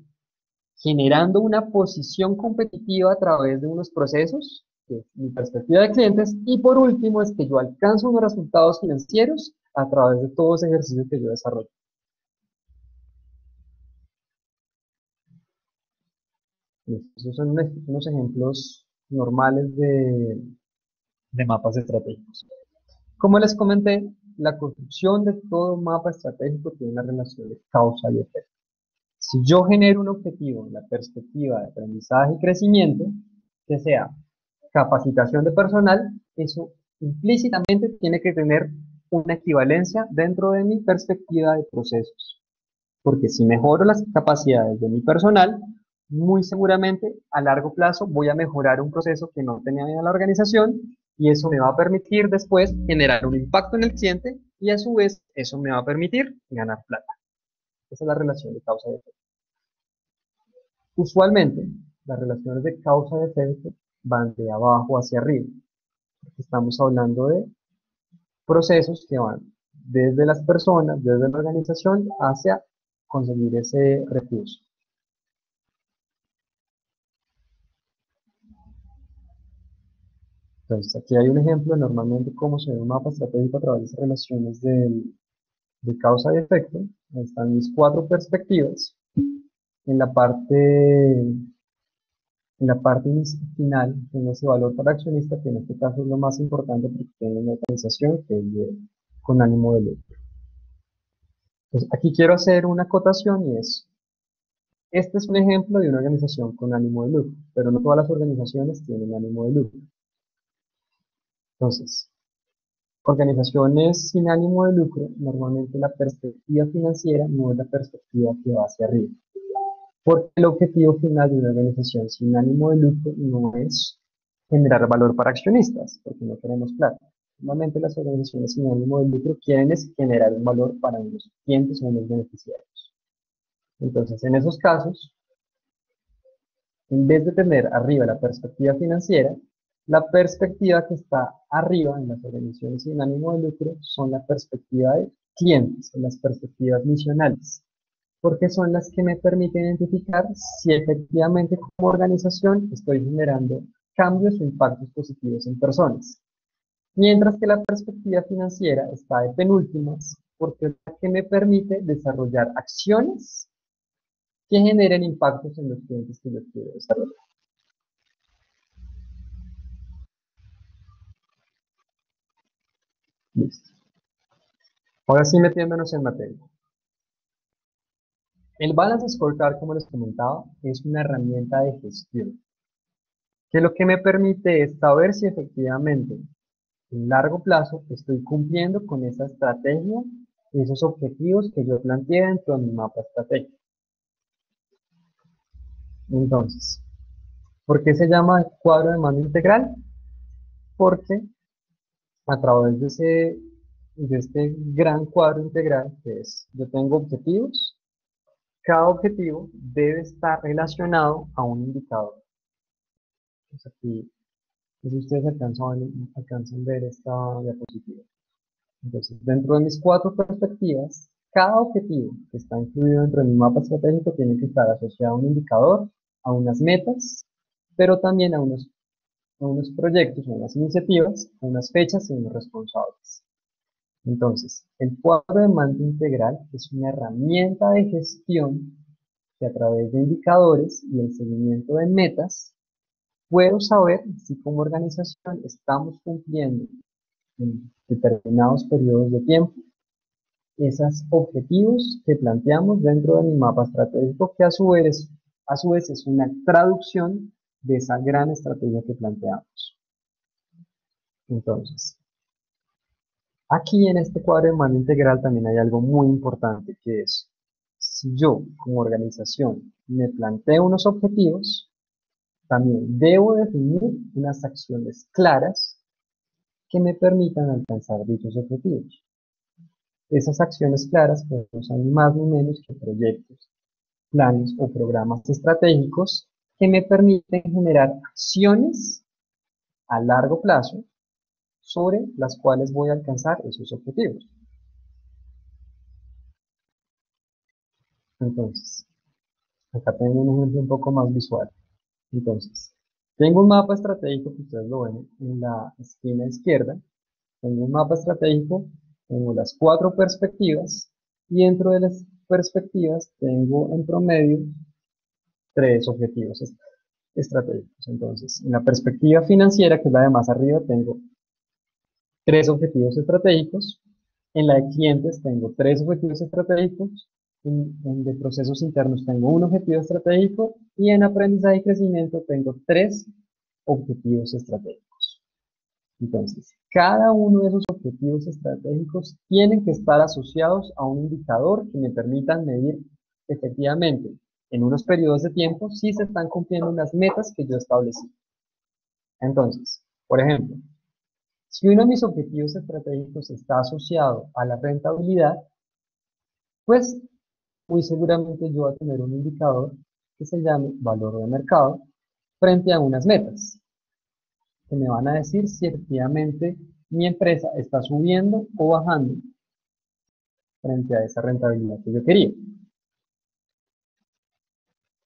generando una posición competitiva a través de unos procesos, que es mi perspectiva de clientes, y por último es que yo alcanzo unos resultados financieros a través de todo ese ejercicio que yo desarrollo. Esos son unos ejemplos normales de mapas estratégicos. Como les comenté, la construcción de todo mapa estratégico tiene una relación de causa y efecto. Si yo genero un objetivo en la perspectiva de aprendizaje y crecimiento, que sea capacitación de personal, eso implícitamente tiene que tener una equivalencia dentro de mi perspectiva de procesos. Porque si mejoro las capacidades de mi personal, muy seguramente a largo plazo voy a mejorar un proceso que no tenía en la organización y eso me va a permitir después generar un impacto en el cliente y a su vez eso me va a permitir ganar plata. Esa es la relación de causa y efecto. Usualmente, las relaciones de causa y efecto van de abajo hacia arriba. Estamos hablando de procesos que van desde las personas, desde la organización, hacia conseguir ese recurso. Entonces, aquí hay un ejemplo normalmente de cómo se ve un mapa estratégico a través de esas relaciones de causa y efecto. Ahí están mis cuatro perspectivas. En la parte final, tengo ese valor para accionista, que en este caso es lo más importante porque tengo una organización que es con ánimo de lucro. Entonces, aquí quiero hacer una acotación y es, este es un ejemplo de una organización con ánimo de lucro, pero no todas las organizaciones tienen ánimo de lucro. Entonces, organizaciones sin ánimo de lucro, normalmente la perspectiva financiera no es la perspectiva que va hacia arriba. Porque el objetivo final de una organización sin ánimo de lucro no es generar valor para accionistas, porque no queremos plata. Normalmente las organizaciones sin ánimo de lucro quieren es generar un valor para unos clientes o unos beneficiarios. Entonces, en esos casos, en vez de tener arriba la perspectiva financiera, la perspectiva que está arriba en las organizaciones sin ánimo de lucro son la perspectiva de clientes, son las perspectivas misionales, porque son las que me permiten identificar si efectivamente como organización estoy generando cambios o impactos positivos en personas. Mientras que la perspectiva financiera está de penúltimas, porque es la que me permite desarrollar acciones que generen impactos en los clientes que yo quiero desarrollar. Listo. Ahora sí metiéndonos en materia. El Balance Scorecard, como les comentaba, es una herramienta de gestión, que lo que me permite es saber si efectivamente en largo plazo estoy cumpliendo con esa estrategia y esos objetivos que yo planteé dentro de mi mapa estratégico. Entonces, ¿por qué se llama cuadro de mando integral? Porque a través de este gran cuadro integral, que es, yo tengo objetivos, cada objetivo debe estar relacionado a un indicador. Pues aquí, si ustedes alcanzan a ver esta diapositiva. Entonces, dentro de mis cuatro perspectivas, cada objetivo que está incluido dentro de mi mapa estratégico tiene que estar asociado a un indicador, a unas metas, pero también a unos proyectos, a unas iniciativas, a unas fechas y unos responsables. Entonces, el cuadro de mando integral es una herramienta de gestión que a través de indicadores y el seguimiento de metas, puedo saber si como organización estamos cumpliendo en determinados periodos de tiempo esos objetivos que planteamos dentro de mi mapa estratégico, que a su vez es una traducción de esa gran estrategia que planteamos. Entonces, aquí en este cuadro de mando integral también hay algo muy importante, que es, si yo como organización me planteo unos objetivos, también debo definir unas acciones claras que me permitan alcanzar dichos objetivos. Esas acciones claras pues, no son más ni menos que proyectos, planes o programas estratégicos que me permiten generar acciones a largo plazo sobre las cuales voy a alcanzar esos objetivos. Entonces, acá tengo un ejemplo un poco más visual. Entonces, tengo un mapa estratégico que ustedes lo ven en la esquina izquierda. Tengo un mapa estratégico, tengo las cuatro perspectivas y dentro de las perspectivas tengo en promedio tres objetivos estratégicos. Entonces, en la perspectiva financiera, que es la de más arriba, tengo tres objetivos estratégicos. En la de clientes tengo tres objetivos estratégicos. En de procesos internos tengo un objetivo estratégico. Y en aprendizaje y crecimiento tengo tres objetivos estratégicos. Entonces, cada uno de esos objetivos estratégicos tienen que estar asociados a un indicador que me permitan medir efectivamente en unos periodos de tiempo si se están cumpliendo las metas que yo establecí. Entonces, por ejemplo, si uno de mis objetivos estratégicos está asociado a la rentabilidad, pues muy seguramente yo voy a tener un indicador que se llame valor de mercado frente a unas metas que me van a decir si efectivamente mi empresa está subiendo o bajando frente a esa rentabilidad que yo quería.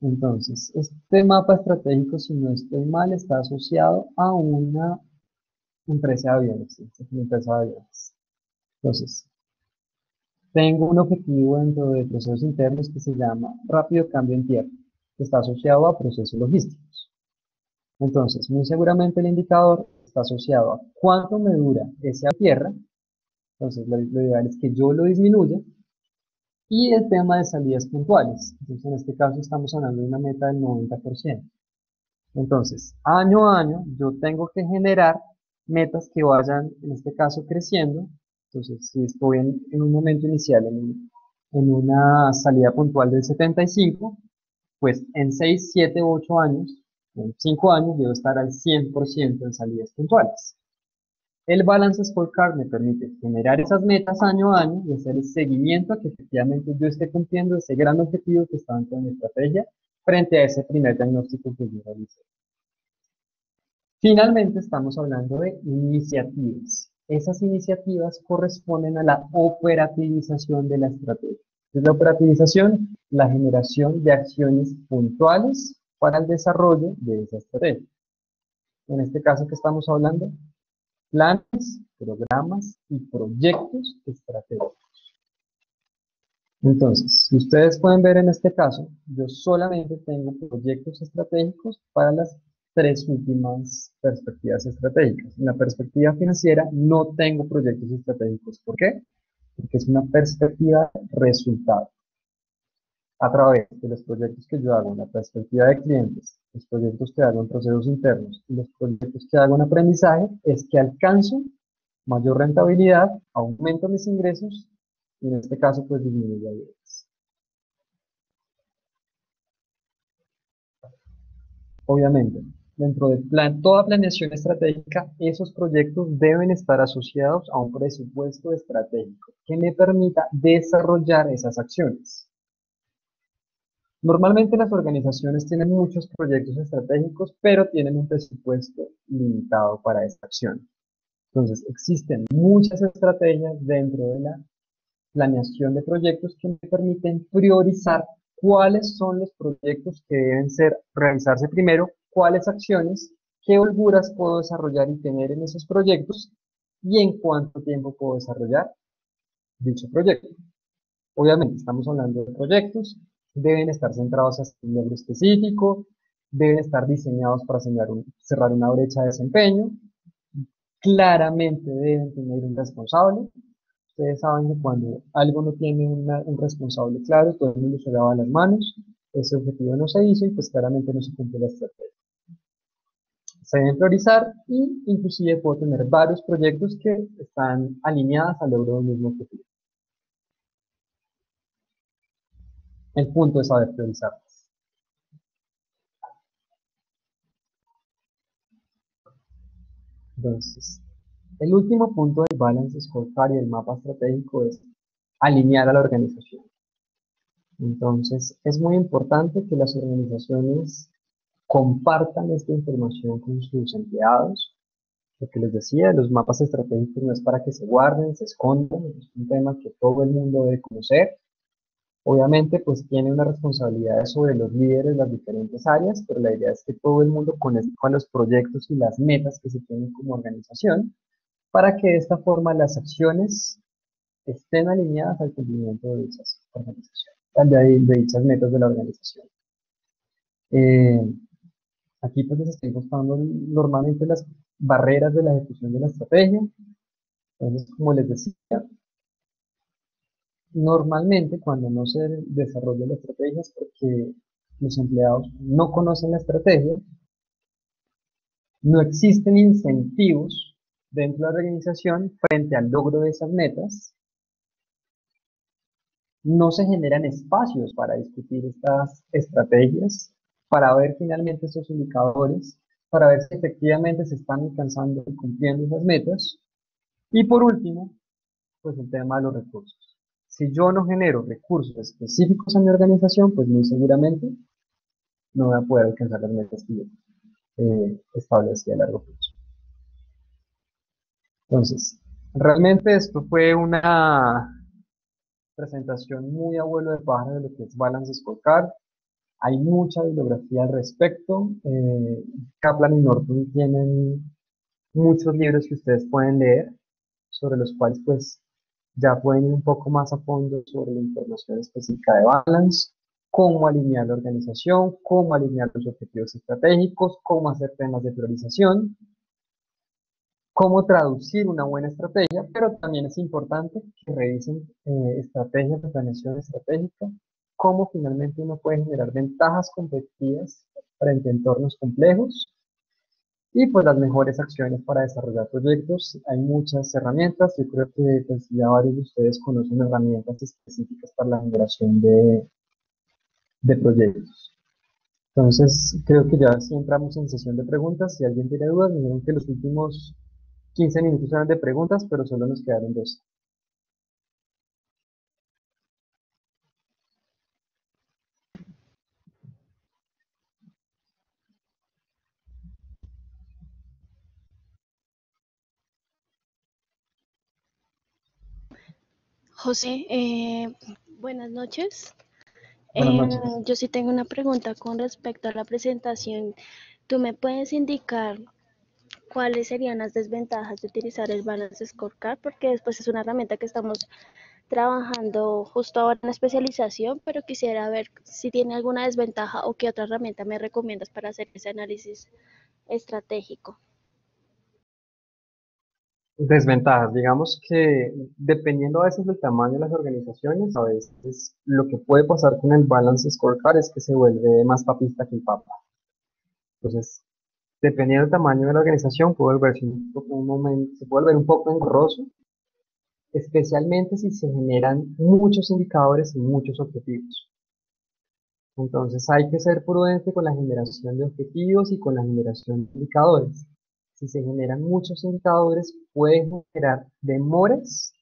Entonces, este mapa estratégico, si no estoy mal, está asociado a una empresa de aviones. ¿Sí? Es una empresa de aviones. Entonces, tengo un objetivo dentro de procesos internos que se llama rápido cambio en tierra, que está asociado a procesos logísticos. Entonces, muy seguramente el indicador está asociado a cuánto me dura esa tierra. Entonces, lo ideal es que yo lo disminuya. Y el tema de salidas puntuales. Entonces, en este caso estamos hablando de una meta del 90%. Entonces, año a año, yo tengo que generar metas que vayan, en este caso, creciendo. Entonces, si estoy en un momento inicial, en una salida puntual del 75, pues en 6 7 8 años, en 5 años, debo estar al 100% en salidas puntuales. El Balance Scorecard me permite generar esas metas año a año y hacer el seguimiento a que efectivamente yo esté cumpliendo ese gran objetivo que está dentro de mi estrategia frente a ese primer diagnóstico que yo realicé. Finalmente, estamos hablando de iniciativas. Esas iniciativas corresponden a la operativización de la estrategia. ¿Qué es la operativización? La generación de acciones puntuales para el desarrollo de esa estrategia. En este caso, ¿qué estamos hablando? Planes, programas y proyectos estratégicos. Entonces, si ustedes pueden ver en este caso, yo solamente tengo proyectos estratégicos para las tres últimas perspectivas estratégicas. En la perspectiva financiera no tengo proyectos estratégicos. ¿Por qué? Porque es una perspectiva resultado. A través de los proyectos que yo hago en la perspectiva de clientes, los proyectos que hago en procesos internos y los proyectos que hago en aprendizaje, es que alcanzo mayor rentabilidad, aumento mis ingresos y en este caso pues disminuyo deudas. Obviamente, dentro de toda planeación estratégica, esos proyectos deben estar asociados a un presupuesto estratégico que me permita desarrollar esas acciones. Normalmente las organizaciones tienen muchos proyectos estratégicos, pero tienen un presupuesto limitado para esta acción. Entonces, existen muchas estrategias dentro de la planeación de proyectos que me permiten priorizar cuáles son los proyectos que deben realizarse primero, cuáles acciones, qué holguras puedo desarrollar y tener en esos proyectos y en cuánto tiempo puedo desarrollar dicho proyecto. Obviamente estamos hablando de proyectos, deben estar centrados hacia un logro específico, deben estar diseñados para cerrar una brecha de desempeño, claramente deben tener un responsable. Ustedes saben que cuando algo no tiene un responsable claro, todo el mundo se lava las manos, ese objetivo no se hizo y pues claramente no se cumple la estrategia. Se deben priorizar y inclusive puedo tener varios proyectos que están alineados al logro del mismo objetivo. El punto es saber priorizar. Entonces, el último punto del Balance Scorecard y el mapa estratégico es alinear a la organización. Entonces, es muy importante que las organizaciones compartan esta información con sus empleados. Lo que les decía, los mapas estratégicos no es para que se guarden, se escondan, es un tema que todo el mundo debe conocer. Obviamente, pues tiene una responsabilidad sobre los líderes de las diferentes áreas, pero la idea es que todo el mundo conozca los proyectos y las metas que se tienen como organización, para que de esta forma las acciones estén alineadas al cumplimiento de dichas organizaciones, de dichas metas de la organización. Eh, Aquí pues les estoy mostrando normalmente las barreras de la ejecución de la estrategia. Entonces, como les decía, normalmente cuando no se desarrolla la estrategia es porque los empleados no conocen la estrategia, no existen incentivos dentro de la organización frente al logro de esas metas. No se generan espacios para discutir estas estrategias, para ver finalmente estos indicadores, para ver si efectivamente se están alcanzando y cumpliendo esas metas. Y por último, pues el tema de los recursos. Si yo no genero recursos específicos a mi organización, pues muy seguramente no voy a poder alcanzar las metas que yo establecí a largo plazo. Entonces, realmente esto fue una presentación muy a vuelo de pájaro de lo que es Balance Scorecard. Hay mucha bibliografía al respecto. Kaplan y Norton tienen muchos libros que ustedes pueden leer, sobre los cuales pues ya pueden ir un poco más a fondo sobre la información específica de Balance, cómo alinear la organización, cómo alinear los objetivos estratégicos, cómo hacer temas de priorización, cómo traducir una buena estrategia, pero también es importante que revisen estrategias de planeación estratégica, cómo finalmente uno puede generar ventajas competitivas frente a entornos complejos y pues las mejores acciones para desarrollar proyectos. Hay muchas herramientas, yo creo que pues, ya varios de ustedes conocen herramientas específicas para la generación de proyectos. Entonces, creo que ya sí entramos en sesión de preguntas. Si alguien tiene dudas, me dijeron que los últimos 15 minutos eran de preguntas, pero solo nos quedaron dos. José, buenas noches. Buenas noches. Yo sí tengo una pregunta con respecto a la presentación. ¿Tú me puedes indicar cuáles serían las desventajas de utilizar el Balance Scorecard? Porque después es una herramienta que estamos trabajando justo ahora en la especialización, pero quisiera ver si tiene alguna desventaja o qué otra herramienta me recomiendas para hacer ese análisis estratégico. Desventajas, digamos que dependiendo a veces del tamaño de las organizaciones, a veces lo que puede pasar con el Balance Scorecard es que se vuelve más papista que el papa. Entonces, dependiendo del tamaño de la organización, puede volverse un momento, se puede volver un poco engorroso, especialmente si se generan muchos indicadores y muchos objetivos. Entonces hay que ser prudente con la generación de objetivos y con la generación de indicadores. Si se generan muchos indicadores, pueden generar demoras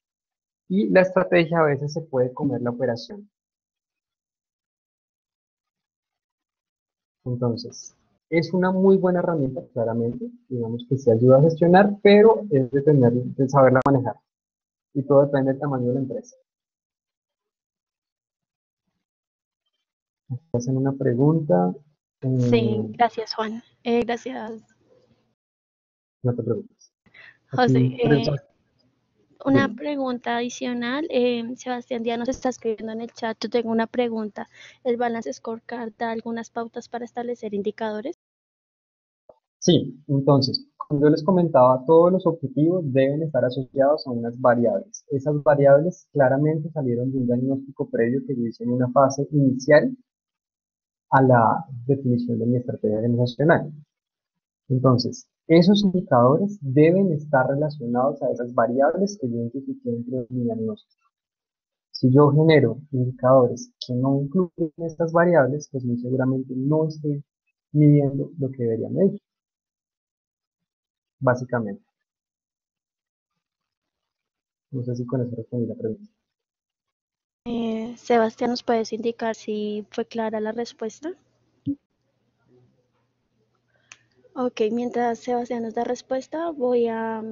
y la estrategia a veces se puede comer la operación. Entonces, es una muy buena herramienta, claramente, digamos que se ayuda a gestionar, pero es de saberla manejar. Y todo depende del tamaño de la empresa. Hacen una pregunta, Sí, gracias Juan. Gracias no te preocupes. José. Aquí, Teresa, Una dime. pregunta adicional, Sebastián Díaz nos está escribiendo en el chat, yo tengo una pregunta. ¿El Balance Scorecard da algunas pautas para establecer indicadores? Sí, entonces, como yo les comentaba, todos los objetivos deben estar asociados a unas variables. Esas variables claramente salieron de un diagnóstico previo que yo hice en una fase inicial a la definición de mi estrategia organizacional. Entonces, esos indicadores deben estar relacionados a esas variables que yo identifiqué dentro de mi diagnóstico. Si yo genero indicadores que no incluyen estas variables, pues muy seguramente no estoy midiendo lo que debería medir, básicamente. No sé si con eso respondí la pregunta. Sebastián, ¿nos puedes indicar si fue clara la respuesta? Ok, mientras Sebastián nos da respuesta, voy a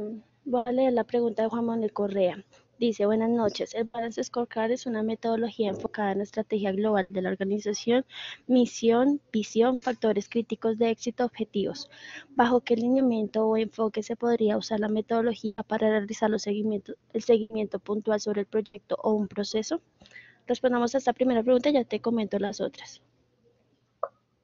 leer la pregunta de Juan Manuel Correa. Dice, buenas noches. El Balance Scorecard es una metodología enfocada en la estrategia global de la organización, misión, visión, factores críticos de éxito, objetivos. ¿Bajo qué lineamiento o enfoque se podría usar la metodología para realizar el seguimiento puntual sobre el proyecto o un proceso? Respondamos a esta primera pregunta y ya te comento las otras.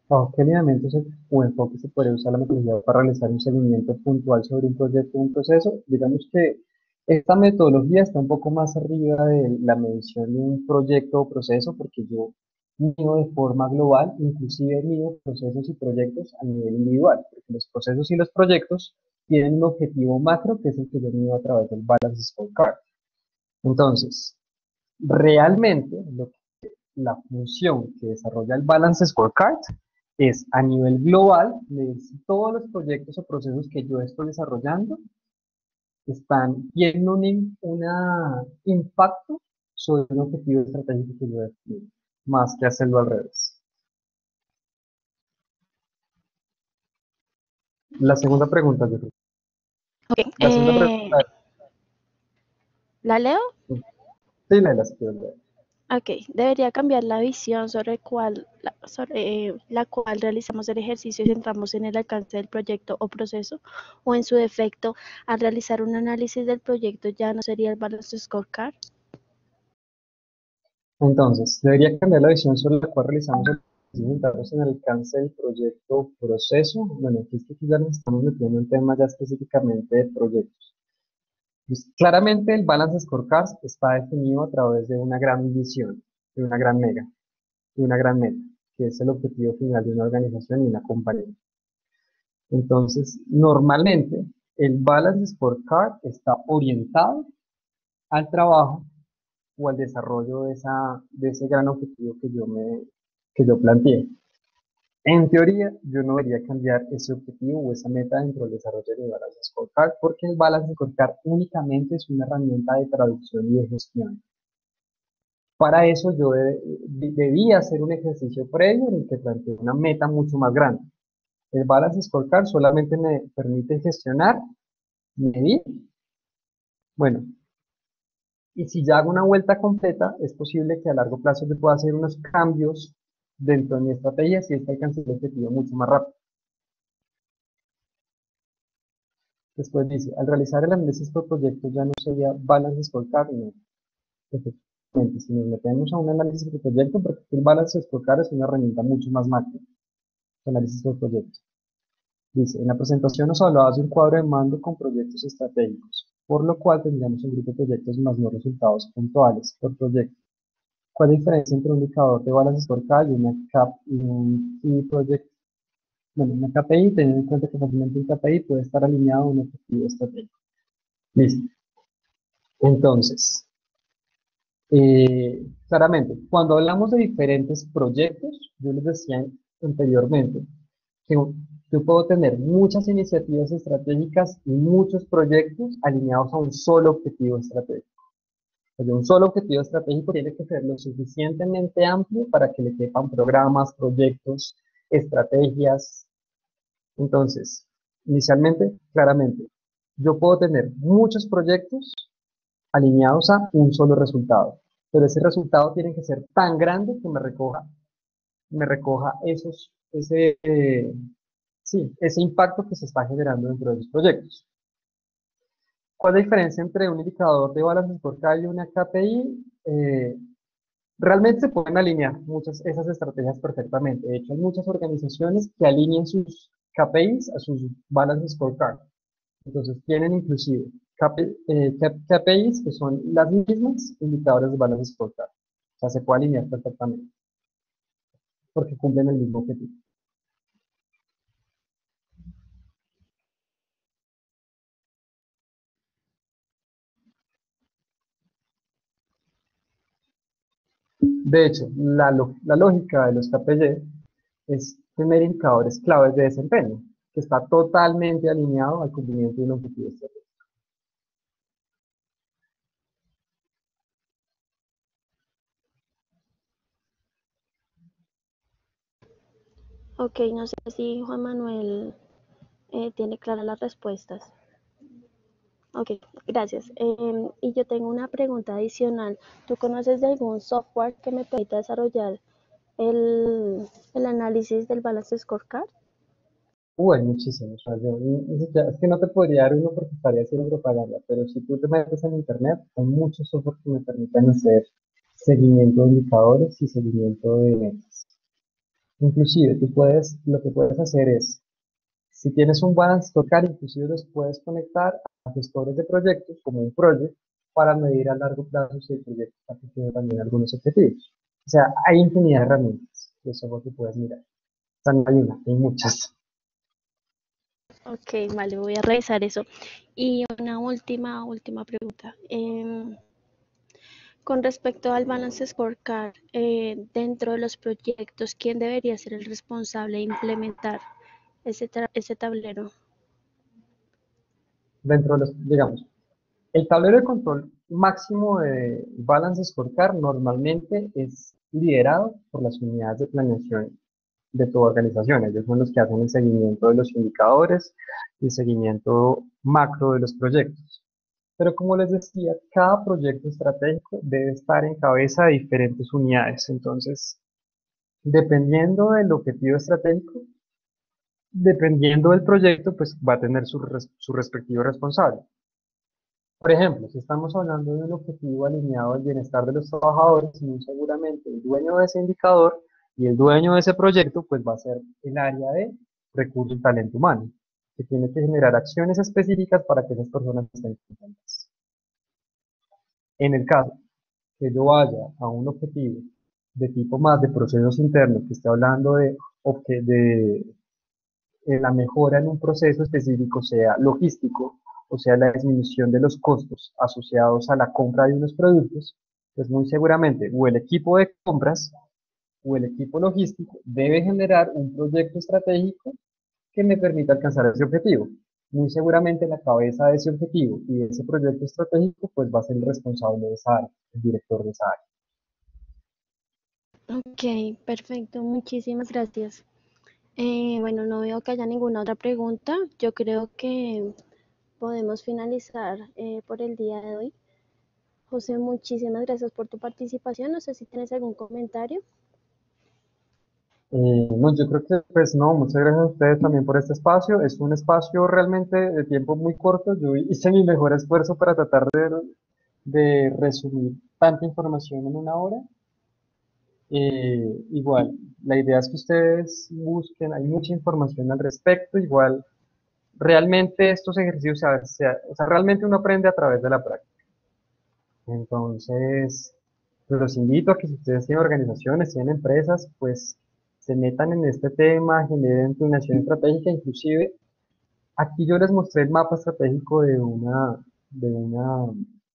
¿Bajo qué lineamientos o enfoque se puede usar la metodología para realizar un seguimiento puntual sobre un proyecto o un proceso? Digamos que esta metodología está un poco más arriba de la medición de un proyecto o proceso, porque yo mido de forma global, inclusive mido procesos y proyectos a nivel individual, porque los procesos y los proyectos tienen un objetivo macro que es el que yo mido a través del Balance Scorecard. Entonces, realmente la función que desarrolla el Balance Scorecard es a nivel global medir si todos los proyectos o procesos que yo estoy desarrollando tienen un impacto sobre un objetivo estratégico que yo defino, más que hacerlo al revés. La segunda pregunta, yo creo. Ok, La segunda pregunta ¿la leo? es, sí, la de las que yo leo. Ok, debería cambiar la visión sobre la cual realizamos el ejercicio y centramos en el alcance del proyecto o proceso, o en su defecto, al realizar un análisis del proyecto ya no sería el Balance Scorecard. Entonces, debería cambiar la visión sobre la cual realizamos el centrarnos en el alcance del proyecto o proceso. Bueno, aquí es que ya nos estamos metiendo en temas ya específicamente de proyectos. Pues, claramente el Balance Scorecard está definido a través de una gran visión, de una gran mega, de una gran meta, que es el objetivo final de una organización y una compañía. Entonces, normalmente el Balance Scorecard está orientado al trabajo o al desarrollo de ese gran objetivo que yo planteé. En teoría, yo no debería cambiar ese objetivo o esa meta dentro del desarrollo del Balance Scorecard, porque el Balance Scorecard únicamente es una herramienta de traducción y de gestión. Para eso yo debía hacer un ejercicio previo en el que planteé una meta mucho más grande. El Balance Scorecard solamente me permite gestionar, medir, bueno, y si ya hago una vuelta completa, es posible que a largo plazo yo pueda hacer unos cambios dentro de mi estrategia si es que alcance el objetivo mucho más rápido. Después dice, al realizar el análisis por proyecto ya no sería Balance Scorecard, no. Efectivamente, si nos metemos a un análisis por proyecto, porque el Balance Scorecard es una herramienta mucho más macro, análisis por proyecto. Dice, en la presentación nos hablabas de un cuadro de mando con proyectos estratégicos, por lo cual tendríamos un grupo de proyectos más no resultados puntuales por proyecto. ¿Cuál es la diferencia entre un indicador de Balance Scorecard y una CAP y un Key Project? Bueno, una KPI, teniendo en cuenta que fácilmente un KPI puede estar alineado a un objetivo estratégico. Listo. Entonces, claramente, cuando hablamos de diferentes proyectos, yo les decía anteriormente que yo puedo tener muchas iniciativas estratégicas y muchos proyectos alineados a un solo objetivo estratégico. Porque un solo objetivo estratégico tiene que ser lo suficientemente amplio para que le quepan programas, proyectos, estrategias. Entonces, inicialmente, claramente, yo puedo tener muchos proyectos alineados a un solo resultado, pero ese resultado tiene que ser tan grande que me recoja sí, ese impacto que se está generando dentro de los proyectos. ¿Cuál es la diferencia entre un indicador de Balance Scorecard y una KPI? Realmente se pueden alinear muchas esas estrategias perfectamente. De hecho, hay muchas organizaciones que alinean sus KPIs a sus Balance Scorecard. Entonces, tienen inclusive KPIs que son las mismas indicadores de Balance Scorecard. O sea, se puede alinear perfectamente porque cumplen el mismo objetivo. De hecho, la lógica de los KPI es tener indicadores claves de desempeño, que está totalmente alineado al cumplimiento de un objetivo estratégico. Ok, no sé si Juan Manuel tiene claras las respuestas. Ok, gracias. Y yo tengo una pregunta adicional. ¿Tú conoces de algún software que me permita desarrollar el análisis del Balance Scorecard? Hay muchísimos. O sea, es que no te podría dar uno porque estaría haciendo propaganda, pero si tú te metes en internet, hay muchos software que me permiten hacer seguimiento de indicadores y seguimiento de metas. Inclusive, lo que puedes hacer es, si tienes un balance total, inclusive los puedes conectar a gestores de proyectos, como un project, para medir a largo plazo si el proyecto está cumpliendo también algunos objetivos. O sea, hay infinidad de herramientas de software que puedes mirar. O sea, no hay una, hay muchas. Ok, vale, voy a revisar eso. Y una última pregunta. Con respecto al Balance Scorecard, dentro de los proyectos, ¿quién debería ser el responsable de implementar ese tablero? Dentro de los, digamos, el tablero de control máximo de Balance Scorecard normalmente es liderado por las unidades de planeación de tu organización. Ellos son los que hacen el seguimiento de los indicadores y el seguimiento macro de los proyectos. Pero como les decía, cada proyecto estratégico debe estar en cabeza de diferentes unidades. Entonces, dependiendo del objetivo estratégico, dependiendo del proyecto, pues va a tener su respectivo responsable. Por ejemplo, si estamos hablando de un objetivo alineado al bienestar de los trabajadores, muy seguramente el dueño de ese indicador y el dueño de ese proyecto, pues va a ser el área de recursos y talento humano, que tiene que generar acciones específicas para que esas personas estén contentas. En el caso que yo vaya a un objetivo de tipo más de procesos internos, que esté hablando de la mejora en un proceso específico, sea logístico, o sea la disminución de los costos asociados a la compra de unos productos, pues muy seguramente o el equipo de compras o el equipo logístico debe generar un proyecto estratégico que me permita alcanzar ese objetivo. Muy seguramente la cabeza de ese objetivo y de ese proyecto estratégico pues va a ser el responsable de esa área, el director de esa área. Ok, perfecto, muchísimas gracias. Bueno, no veo que haya ninguna otra pregunta. Yo creo que podemos finalizar por el día de hoy. José, muchísimas gracias por tu participación. No sé si tienes algún comentario. No, yo creo que pues no, muchas gracias a ustedes también por este espacio. Es un espacio realmente de tiempo muy corto. Yo hice mi mejor esfuerzo para tratar de resumir tanta información en una hora. Igual, la idea es que ustedes busquen, hay mucha información al respecto. Igual, realmente estos ejercicios, o sea, realmente uno aprende a través de la práctica. Entonces, pues los invito a que si ustedes tienen organizaciones, tienen empresas, pues se metan en este tema, generen planeación estratégica, inclusive aquí yo les mostré el mapa estratégico de una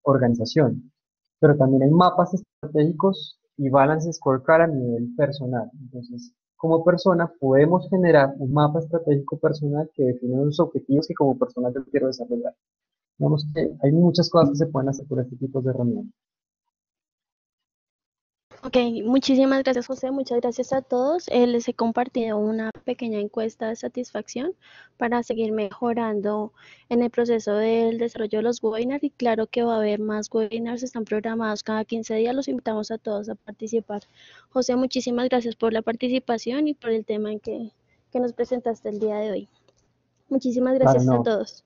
organización, pero también hay mapas estratégicos y balance scorecard a nivel personal. Entonces, como persona podemos generar un mapa estratégico personal que define los objetivos que como persona yo quiero desarrollar. Digamos que hay muchas cosas que se pueden hacer por este tipo de herramientas. Ok, muchísimas gracias, José. Muchas gracias a todos. Les he compartido una pequeña encuesta de satisfacción para seguir mejorando en el proceso del desarrollo de los webinars. Y claro que va a haber más webinars, están programados cada 15 días. Los invitamos a todos a participar. José, muchísimas gracias por la participación y por el tema que nos presentaste el día de hoy. Muchísimas Claro, gracias a no. todos.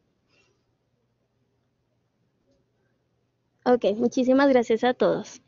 Ok, muchísimas gracias a todos.